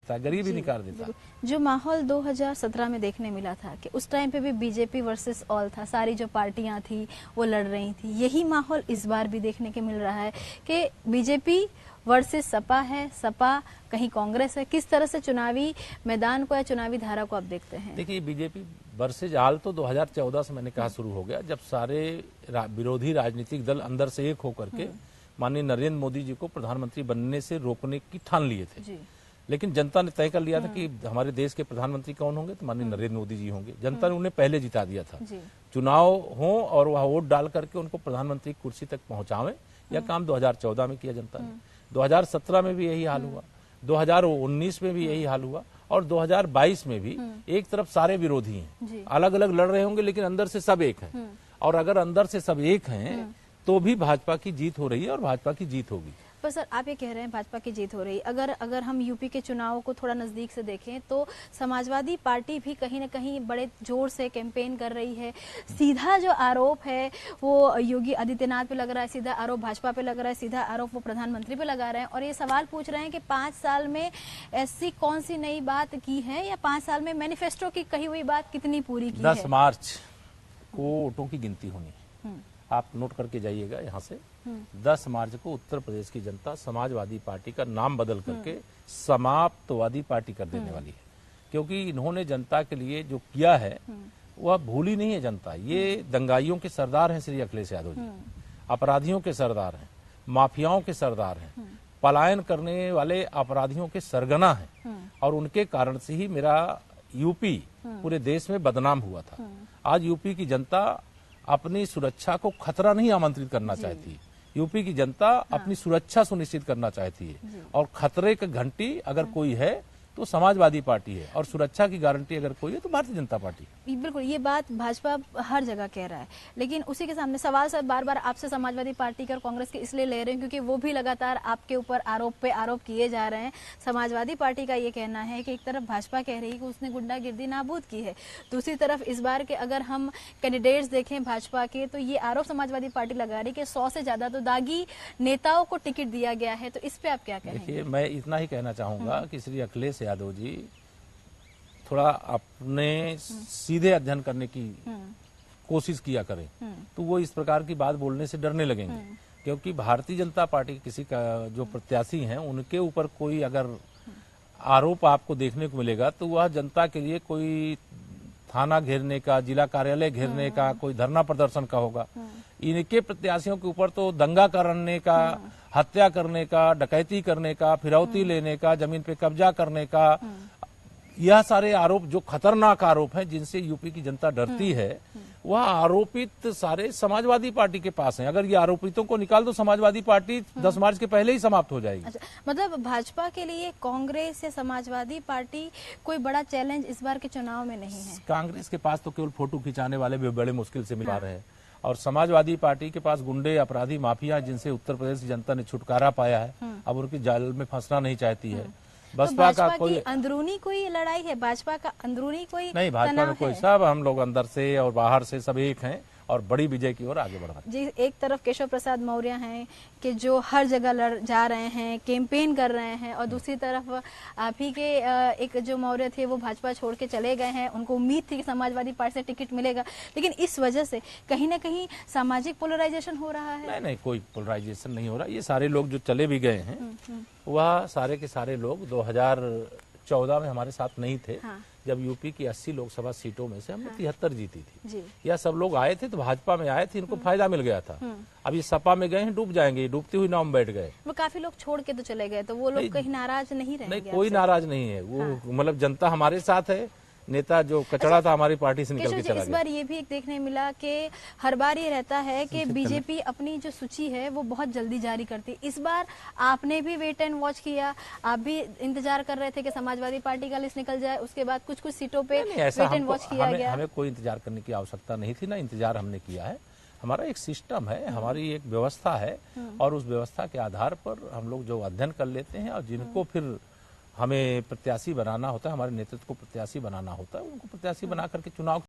गरीब ही निकाल देता। जो माहौल 2017 में देखने मिला था कि उस टाइम पे भी बीजेपी वर्सेस ऑल था, सारी जो पार्टियां थी वो लड़ रही थी, यही माहौल इस बार भी देखने के मिल रहा है कि बीजेपी वर्सेस सपा है, सपा कहीं कांग्रेस है। किस तरह से चुनावी मैदान को या चुनावी धारा को आप देखते हैं? देखिए, बीजेपी वर्सेज हाल तो 2014 से मैंने कहा शुरू हो गया, जब सारे विरोधी राजनीतिक दल अंदर से एक होकर के माननीय नरेंद्र मोदी जी को प्रधानमंत्री बनने से रोकने की ठान लिए थे। लेकिन जनता ने तय कर लिया था कि हमारे देश के प्रधानमंत्री कौन होंगे, तो माननीय नरेंद्र मोदी जी होंगे। जनता ने उन्हें पहले जिता दिया था। चुनाव हो और वह वोट डाल करके उनको प्रधानमंत्री की कुर्सी तक पहुंचावे, यह काम 2014 में किया जनता ने। 2017 में भी यही हाल हुआ, 2019 में भी यही हाल हुआ और 2022 में भी। एक तरफ सारे विरोधी हैं, अलग अलग लड़ रहे होंगे लेकिन अंदर से सब एक हैं। और अगर अंदर से सब एक हैं तो भी भाजपा की जीत हो रही है और भाजपा की जीत होगी। पर सर, आप ये कह रहे हैं भाजपा की जीत हो रही। अगर हम यूपी के चुनाव को थोड़ा नजदीक से देखें तो समाजवादी पार्टी भी कहीं ना कहीं बड़े जोर से कैंपेन कर रही है। सीधा जो आरोप है वो योगी आदित्यनाथ पे लग रहा है, सीधा आरोप भाजपा पे लग रहा है, सीधा आरोप वो प्रधानमंत्री पे लगा रहे हैं और ये सवाल पूछ रहे हैं कि 5 साल में ऐसी कौन सी नई बात की है या 5 साल में मैनिफेस्टो की कही हुई बात कितनी पूरी की है। 10 मार्च को वोटों की गिनती होनी है, आप नोट करके जाइएगा यहाँ से। 10 मार्च को उत्तर प्रदेश की जनता समाजवादी पार्टी का नाम बदल करके समाप्तवादी पार्टी कर देने वाली है, क्योंकि इन्होंने जनता के लिए जो किया है वह भूली नहीं है जनता। ये दंगाइयों के सरदार हैं श्री अखिलेश यादव जी, अपराधियों के सरदार हैं, माफियाओं के सरदार हैं, पलायन करने वाले अपराधियों के सरगना हैं और उनके कारण से ही मेरा यूपी पूरे देश में बदनाम हुआ था। आज यूपी की जनता अपनी सुरक्षा को खतरा नहीं आमंत्रित करना चाहती। यूपी की जनता अपनी सुरक्षा सुनिश्चित करना चाहती है और खतरे की घंटी अगर कोई है तो समाजवादी पार्टी है और सुरक्षा की गारंटी अगर कोई है तो भारतीय जनता पार्टी है। बिल्कुल, ये बात भाजपा हर जगह कह रहा है, लेकिन उसी के सामने सवाल सर बार बार आपसे समाजवादी पार्टी के और कांग्रेस के इसलिए ले रहे हैं क्योंकि वो भी लगातार आपके ऊपर आरोप पे आरोप किए जा रहे हैं। समाजवादी पार्टी का ये कहना है कि एक तरफ भाजपा कह रही है कि उसने गुंडागिर्दी नाबूद की है, दूसरी तरफ इस बार के अगर हम कैंडिडेट्स देखें भाजपा के तो ये आरोप समाजवादी पार्टी लगा रही है कि 100 से ज्यादा तो दागी नेताओं को टिकट दिया गया है। तो इस पे आप क्या कहेंगे? देखिए, मैं इतना ही कहना चाहूंगा कि श्री अखिलेश यादव जी थोड़ा अपने सीधे अध्ययन करने की कोशिश किया करें तो वो इस प्रकार की बात बोलने से डरने लगेंगे, क्योंकि भारतीय जनता पार्टी किसी का जो प्रत्याशी हैं उनके ऊपर कोई अगर आरोप आपको देखने को मिलेगा तो वह जनता के लिए कोई थाना घेरने का, जिला कार्यालय घेरने का, कोई धरना प्रदर्शन का होगा। इनके प्रत्याशियों के ऊपर तो दंगा करने का, हत्या करने का, डकैती करने का, फिरौती लेने का, जमीन पे कब्जा करने का, यह सारे आरोप जो खतरनाक आरोप हैं जिनसे यूपी की जनता डरती है, वह आरोपित सारे समाजवादी पार्टी के पास हैं। अगर ये आरोपितों को निकाल दो समाजवादी पार्टी 10 मार्च के पहले ही समाप्त हो जाएगी। अच्छा, मतलब भाजपा के लिए कांग्रेस या समाजवादी पार्टी कोई बड़ा चैलेंज इस बार के चुनाव में नहीं है। कांग्रेस के पास तो केवल फोटो खिंचाने वाले भी बड़े मुश्किल से मिल पा रहे हैं और समाजवादी पार्टी के पास गुंडे, अपराधी, माफिया जिनसे उत्तर प्रदेश की जनता ने छुटकारा पाया है, अब उनकी जाल में फंसना नहीं चाहती है। बसपा का कोई अंदरूनी कोई लड़ाई है? भाजपा का अंदरूनी कोई नहीं, भाजपा में कोई, सब हम लोग अंदर से और बाहर से सब एक हैं और बड़ी विजय की ओर आगे बढ़ रहे हैं। जी, एक तरफ केशव प्रसाद मौर्य हैं कि जो हर जगह लड़ जा रहे हैं, कैंपेन कर रहे हैं और दूसरी तरफ आप ही के एक जो मौर्य थे वो भाजपा छोड़ के चले गए हैं। उनको उम्मीद थी कि समाजवादी पार्टी से टिकट मिलेगा, लेकिन इस वजह से कहीं ना कहीं सामाजिक पोलराइजेशन हो रहा है। नहीं, कोई पोलराइजेशन नहीं हो रहा। ये सारे लोग जो चले भी गए हैं वह सारे के सारे लोग 2014 में हमारे साथ नहीं थे। जब यूपी की 80 लोकसभा सीटों में से हमने 73 जीती थी। यह सब लोग आए थे तो भाजपा में आए थे, इनको फायदा मिल गया था। अब ये सपा में गए हैं, डूब जाएंगे, डूबती हुई नाव में बैठ गए। वो काफी लोग छोड़ के तो चले गए, तो वो लोग कहीं नाराज नहीं रहेंगे? नहीं, कोई नाराज नहीं है। वो मतलब जनता हमारे साथ है। नेता जो कचड़ा था हमारी पार्टी से निकल के चला गया। इस बार ये भी एक देखने मिला कि हर बार ये रहता है कि बीजेपी अपनी जो सूची है वो बहुत जल्दी जारी करती है। इस बार आपने भी वेट एंड वॉच किया, आप भी इंतजार कर रहे थे कि समाजवादी पार्टी का लिस्ट निकल जाए, उसके बाद कुछ सीटों पे वेट एंड वॉच किया गया। हमें कोई इंतजार करने की आवश्यकता नहीं थी, ना इंतजार हमने किया है। हमारा एक सिस्टम है, हमारी एक व्यवस्था है और उस व्यवस्था के आधार पर हम लोग जो अध्ययन कर लेते हैं और जिनको फिर हमें प्रत्याशी बनाना होता है, हमारे नेतृत्व को प्रत्याशी बनाना होता है, उनको प्रत्याशी बना करके चुनाव